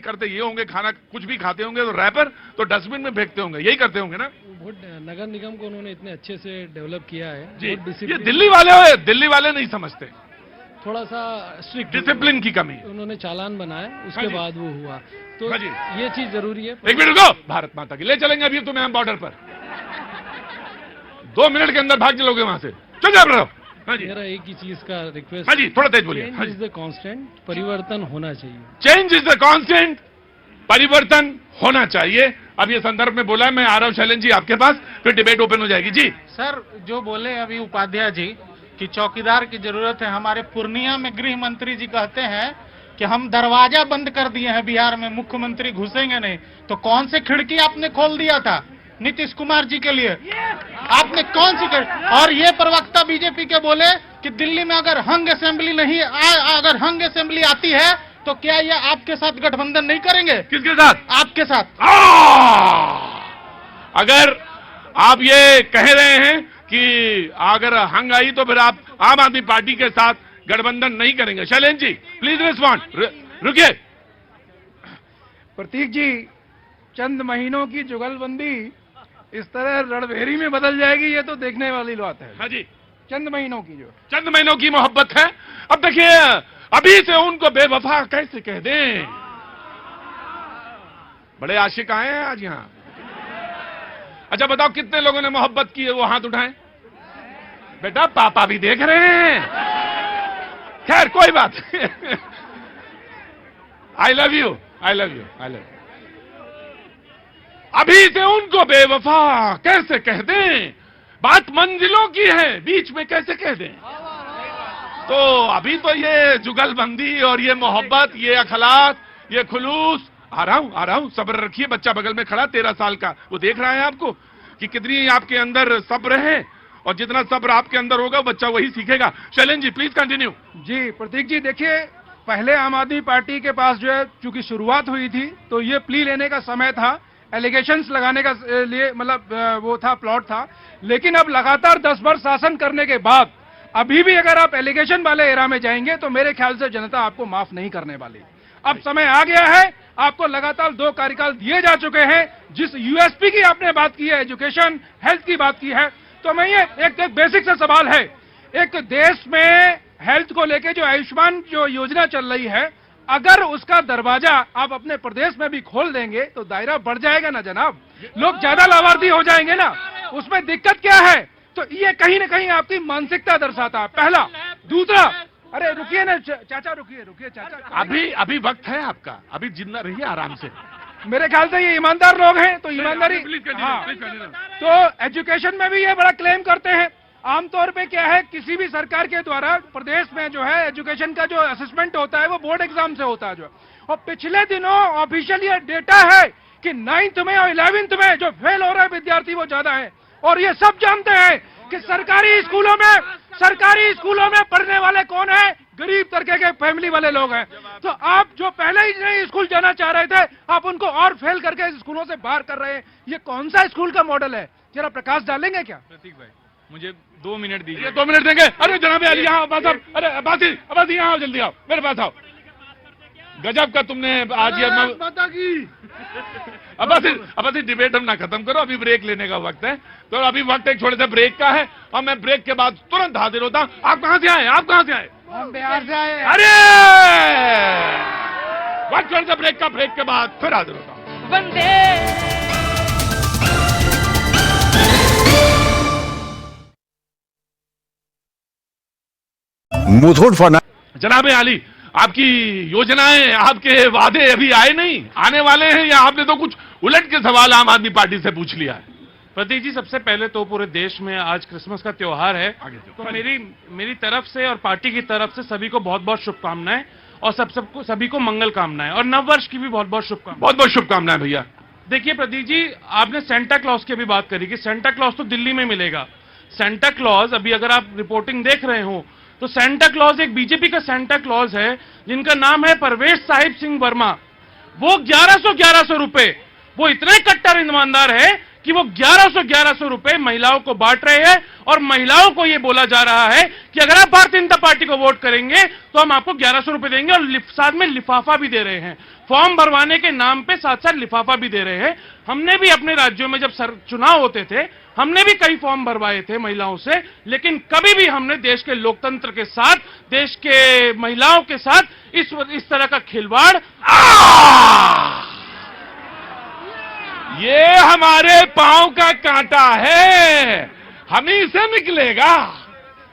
करते ये होंगे, खाना कुछ भी खाते होंगे तो रैपर तो डस्टबिन में फेंकते होंगे, यही करते होंगे ना। बहुत नगर निगम को उन्होंने इतने अच्छे से डेवलप किया है जी, बहुत ये डिसिप्लिन, दिल्ली वाले नहीं समझते, थोड़ा सा स्ट्रिक्ट डिसिप्लिन की कमी। उन्होंने चालान बनाया, उसके हाँ जी। बाद वो हुआ, तो हाँ जी। ये चीज जरूरी है। एक मिनट रुको, भारत माता की ले चलेंगे अभी तुम्हें हम बॉर्डर पर, 2 मिनट के अंदर भाग चलोगे वहां से, चल जा। हाँ जी, मेरा एक ही चीज का रिक्वेस्ट, हाँ जी, थोड़ा तेज बोलिए। चेंज हाँ इज जी, द कांस्टेंट, परिवर्तन होना चाहिए। चेंज इज द कांस्टेंट, परिवर्तन होना चाहिए। अब ये संदर्भ में बोला है, मैं आ रहा हूं शैलेंद्र जी आपके पास, फिर डिबेट ओपन हो जाएगी। जी सर, जो बोले अभी उपाध्याय जी कि चौकीदार की जरूरत है, हमारे पूर्णिया में गृह मंत्री जी कहते हैं कि हम दरवाजा बंद कर दिए हैं बिहार में, मुख्यमंत्री घुसेंगे नहीं। तो कौन से खिड़की आपने खोल दिया था नीतीश कुमार जी के लिए? आपने कौन सी और ये प्रवक्ता बीजेपी के बोले कि दिल्ली में अगर हंग असेंबली नहीं अगर हंग असेंबली आती है तो क्या ये आपके साथ गठबंधन नहीं करेंगे? किसके साथ? आपके साथ। अगर आप ये कह रहे हैं कि अगर हंग आई तो फिर आप आम आदमी पार्टी के साथ गठबंधन नहीं करेंगे। Shailendra ji please respond. रुकिए प्रतीक जी, चंद महीनों की जुगलबंदी इस तरह रणभेरी में बदल जाएगी, ये तो देखने वाली बात है। हाँ जी, चंद महीनों की चंद महीनों की मोहब्बत है। अब देखिए, अभी से उनको बेवफा कैसे कह दें। बड़े आशिक आए हैं आज यहां। अच्छा बताओ, कितने लोगों ने मोहब्बत की है, वो हाथ उठाएं। बेटा पापा भी देख रहे हैं। खैर कोई बात। I love you, I love you, I love you. अभी से उनको बेवफा कैसे कह दें, बात मंजिलों की है, बीच में कैसे कह दें। तो अभी तो ये जुगलबंदी और ये मोहब्बत, ये अखलाक, ये खुलूस। आ रहा हूं, सब्र रखिए। बच्चा बगल में खड़ा 13 साल का, वो देख रहा है आपको कि कितनी आपके अंदर सब्र है, और जितना सब्र आपके अंदर होगा बच्चा वही सीखेगा। Shailendra ji please continue. जी प्रतीक जी, देखिए पहले आम आदमी पार्टी के पास जो है, चूंकि शुरुआत हुई थी तो ये प्ली लेने का समय था, एलिगेशंस लगाने का लिए मतलब वो था, प्लॉट था। लेकिन अब लगातार 10 वर्ष शासन करने के बाद अभी भी अगर आप एलिगेशन वाले एरा में जाएंगे तो मेरे ख्याल से जनता आपको माफ नहीं करने वाली। अब समय आ गया है, आपको लगातार 2 कार्यकाल दिए जा चुके हैं। जिस यूएसपी की आपने बात की है, एजुकेशन हेल्थ की बात की है, तो मैं ये एक बेसिक सा सवाल है, एक देश में हेल्थ को लेके जो आयुष्मान जो योजना चल रही है, अगर उसका दरवाजा आप अपने प्रदेश में भी खोल देंगे तो दायरा बढ़ जाएगा ना जनाब, लोग ज्यादा लाभार्थी हो जाएंगे ना। उसमें दिक्कत क्या है? तो ये कहीं ना कहीं आपकी मानसिकता दर्शाता है, पहला। दूसरा, अरे रुकिए ना चाचा, रुकिए चाचा, अभी वक्त है आपका, अभी जिंदा रहिए आराम से। मेरे ख्याल से ये ईमानदार लोग हैं, तो ईमानदारी। हाँ, तो एजुकेशन में भी ये बड़ा क्लेम करते हैं। आमतौर पे क्या है, किसी भी सरकार के द्वारा प्रदेश में जो है एजुकेशन का जो असेसमेंट होता है वो बोर्ड एग्जाम से होता है जो। और पिछले दिनों ऑफिशियल ये डेटा है कि 9th में और 11th में जो फेल हो रहे विद्यार्थी वो ज्यादा है। और ये सब जानते हैं कि सरकारी स्कूलों में पढ़ने वाले कौन है? गरीब तबके के फैमिली वाले लोग हैं। तो आप जो पहले ही नहीं स्कूल जाना चाह रहे थे, आप उनको और फेल करके इस स्कूलों से बाहर कर रहे हैं। ये कौन सा स्कूल का मॉडल है? जरा प्रकाश डालेंगे क्या? प्रतीक भाई, मुझे 2 मिनट दीजिए। 2 मिनट देंगे। अरे जनाब अली यहाँ अब्बास साहब, अरे अब्बासी यहाँ आओ, जल्दी आओ, मेरे पास आओ। गजब का तुमने आज ये अब्बासी डिबेट हम ना खत्म करो, अभी ब्रेक लेने का वक्त है। तो अभी वक्त एक छोटे से ब्रेक का है, और मैं ब्रेक के बाद तुरंत हाजिर होता हूँ। आप कहाँ से आए? हम बिहार से आए। अरे वक्त छोटे से ब्रेक का, ब्रेक के बाद फिर हाजिर होता हूँ। वंदे मुथूट फाइनेंस। जनाब आली, आपकी योजनाएं, आपके वादे अभी आए नहीं, आने वाले हैं, या आपने तो कुछ उलट के सवाल आम आदमी पार्टी से पूछ लिया है? प्रतीक जी, सबसे पहले तो पूरे देश में आज क्रिसमस का त्योहार है, तो मेरी तरफ से और पार्टी की तरफ से सभी को बहुत बहुत शुभकामनाएं, और सभी को मंगल कामनाएं, और नववर्ष की भी बहुत बहुत शुभकामनाएं। बहुत बहुत शुभकामनाएं भैया। देखिए प्रतीक जी, आपने सेंटा क्लॉज की भी बात करी कि सेंटा क्लॉज तो दिल्ली में मिलेगा। सेंटा क्लॉज, अभी अगर आप रिपोर्टिंग देख रहे हो तो सेंटा क्लॉज एक बीजेपी का सेंटा क्लॉज है जिनका नाम है परवेश साहिब सिंह वर्मा। वो 1100 रुपए, वो इतने कट्टर ईमानदार है कि वो 1100 रुपए महिलाओं को बांट रहे हैं और महिलाओं को ये बोला जा रहा है कि अगर आप भारतीय जनता पार्टी को वोट करेंगे तो हम आपको 1100 रुपए देंगे और साथ में लिफाफा भी दे रहे हैं। फॉर्म भरवाने के नाम पे साथ साथ लिफाफा भी दे रहे हैं। हमने भी अपने राज्यों में जब चुनाव होते थे हमने भी कई फॉर्म भरवाए थे महिलाओं से, लेकिन कभी भी हमने देश के लोकतंत्र के साथ, देश के महिलाओं के साथ इस तरह का खिलवाड़ ये हमारे पांव का कांटा है, हम ही से निकलेगा।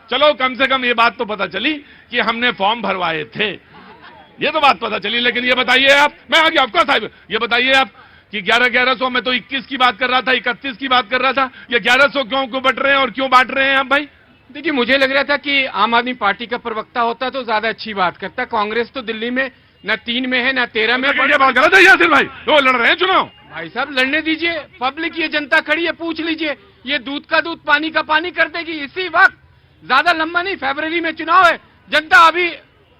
चलो कम से कम ये बात तो पता चली कि हमने फॉर्म भरवाए थे, ये तो बात पता चली। लेकिन ये बताइए आप, मैं आ गया आपका साहब, ये बताइए आप कि 1100 में तो 21 की बात कर रहा था, 31 की बात कर रहा था, ये 1100 क्यों बट रहे हैं और क्यों बांट रहे हैं आप भाई? देखिए, मुझे लग रहा था कि आम आदमी पार्टी का प्रवक्ता होता तो ज्यादा अच्छी बात करता। कांग्रेस तो दिल्ली में न 3 में है न 13 में। ये बात गलत है यासिर भाई, वो लड़ रहे हैं चुनाव। भाई साहब लड़ने दीजिए, पब्लिक ये जनता खड़ी है, पूछ लीजिए, ये दूध का दूध पानी का पानी कर देगी इसी वक्त। ज्यादा लंबा नहीं, फरवरी में चुनाव है, जनता अभी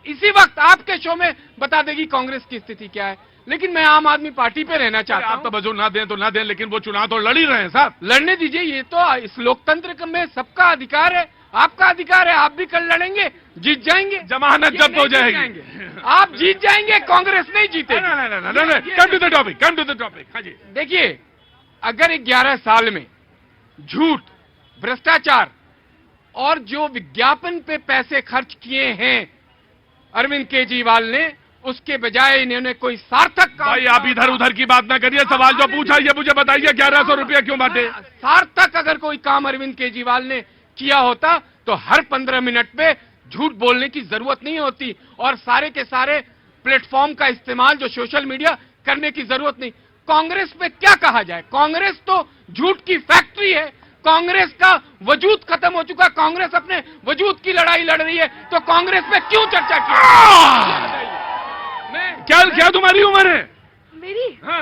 इसी वक्त आपके शो में बता देगी कांग्रेस की स्थिति क्या है। लेकिन मैं आम आदमी पार्टी पे रहना चाहता हूं। आप तो बजो ना दें तो ना दें, लेकिन वो चुनाव तो लड़ ही रहे हैं साहब। लड़ने दीजिए, ये तो इस लोकतंत्र में सबका अधिकार है, आपका अधिकार है, आप भी कल लड़ेंगे, जीत जाएंगे, जमानत जब्त हो जाएगी, आप जीत जाएंगे, कांग्रेस नहीं जीतेगी। Come to the topic, come to the topic. हाँ जी, देखिए, अगर 11 साल में झूठ, भ्रष्टाचार और जो विज्ञापन पे पैसे खर्च किए हैं अरविंद केजरीवाल ने, उसके बजाय इन्होंने कोई सार्थक काम। भाई आप इधर उधर की बात ना करिए, सवाल जो पूछा ये मुझे बताइए, 1100 रुपया क्यों बांटे? सार्थक अगर कोई काम अरविंद केजरीवाल ने किया होता तो हर 15 मिनट पे झूठ बोलने की जरूरत नहीं होती और सारे के सारे प्लेटफॉर्म का इस्तेमाल जो सोशल मीडिया करने की जरूरत नहीं। कांग्रेस पे क्या कहा जाए, कांग्रेस तो झूठ की फैक्ट्री है, कांग्रेस का वजूद खत्म हो चुका, कांग्रेस अपने वजूद की लड़ाई लड़ रही है, तो कांग्रेस पे क्यों चर्चा की? क्या तुम्हारी उम्र है? मेरी हाँ।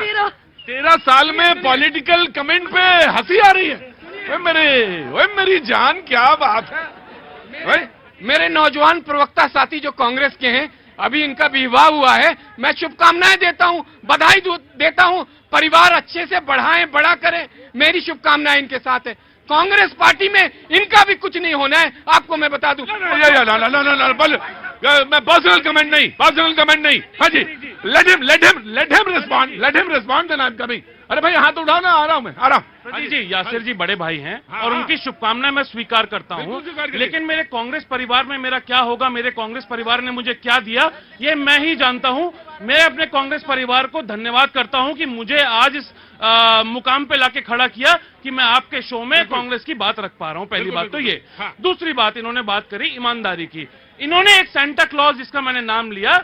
13 साल में पॉलिटिकल कमेंट पे हंसी आ रही है। ओए मेरी जान, क्या बात है। मेरे नौजवान प्रवक्ता साथी जो कांग्रेस के हैं, अभी इनका विवाह हुआ है, मैं शुभकामनाएं देता हूं, बधाई देता हूं, परिवार अच्छे से बढ़ाएं, बड़ा करें, मेरी शुभकामनाएं इनके साथ है। कांग्रेस पार्टी में इनका भी कुछ नहीं होना है, आपको मैं बता दूं। मैं पर्सनल कमेंट नहीं। हाँ जी, let him respond then I'm coming। अरे भाई हाथ उठाओ ना, आ रहा हूं मैं, आ रहा हूं। जी, यासिर जी बड़े भाई हैं हाँ, और हाँ। उनकी शुभकामनाएं मैं स्वीकार करता हूं, लेकिन मेरे कांग्रेस परिवार में मेरा क्या होगा, मेरे कांग्रेस परिवार ने मुझे क्या दिया, ये मैं ही जानता हूं। मैं अपने कांग्रेस परिवार को धन्यवाद करता हूं कि मुझे आज इस मुकाम पे लाके खड़ा किया कि मैं आपके शो में कांग्रेस की बात रख पा रहा हूं। पहली बात तो ये। दूसरी बात, इन्होंने बात करी ईमानदारी की। इन्होंने एक सेंटा क्लॉज, जिसका मैंने नाम लिया,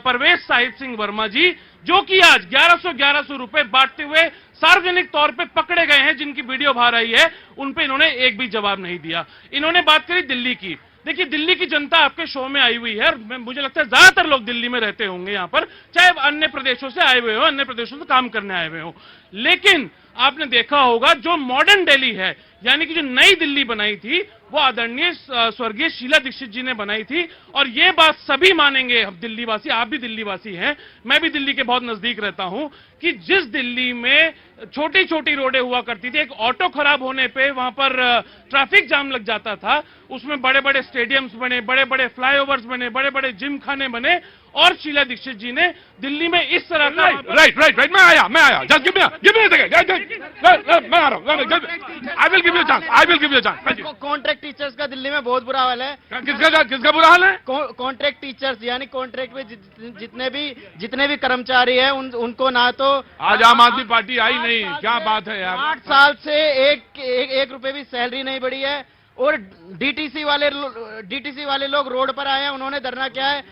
परवेश साहिब सिंह वर्मा जी, जो कि आज 1100 रुपए बांटते हुए सार्वजनिक तौर पे पकड़े गए हैं, जिनकी वीडियो बाहर आई है, उन पे इन्होंने एक भी जवाब नहीं दिया। इन्होंने बात करी दिल्ली की। देखिए, दिल्ली की जनता आपके शो में आई हुई है और मुझे लगता है ज्यादातर लोग दिल्ली में रहते होंगे यहाँ पर, चाहे अन्य प्रदेशों से आए हुए हो, अन्य प्रदेशों से काम करने आए हुए हो। लेकिन आपने देखा होगा जो मॉडर्न दिल्ली है, यानी कि जो नई दिल्ली बनाई थी, वो आदरणीय स्वर्गीय शीला दीक्षित जी ने बनाई थी। और ये बात सभी मानेंगे, हम दिल्ली वासी, आप भी दिल्ली वासी हैं, मैं भी दिल्ली के बहुत नजदीक रहता हूं, कि जिस दिल्ली में छोटी छोटी रोडें हुआ करती थी, एक ऑटो खराब होने पे वहां पर ट्रैफिक जाम लग जाता था, उसमें बड़े बड़े स्टेडियम्स बने, बड़े बड़े फ्लाईओवर्स बने, बड़े बड़े जिम खाने बने, और शीला दीक्षित जी ने दिल्ली में इस तरह का। राइट, मैं आया, just give me a second, मैं आ रहा हूं, I will give you chance. Contract teachers का दिल्ली में बहुत बुरा हाल है। किसका बुरा हाल है? कॉन्ट्रैक्ट टीचर्स, यानी कॉन्ट्रैक्ट में जितने भी कर्मचारी हैं, उनको ना तो आज आम आदमी पार्टी आई नहीं, क्या बात है यार। 8 साल से एक रुपए भी सैलरी नहीं बढ़ी है। और डीटीसी वाले लोग रोड पर आए हैं, उन्होंने धरना किया है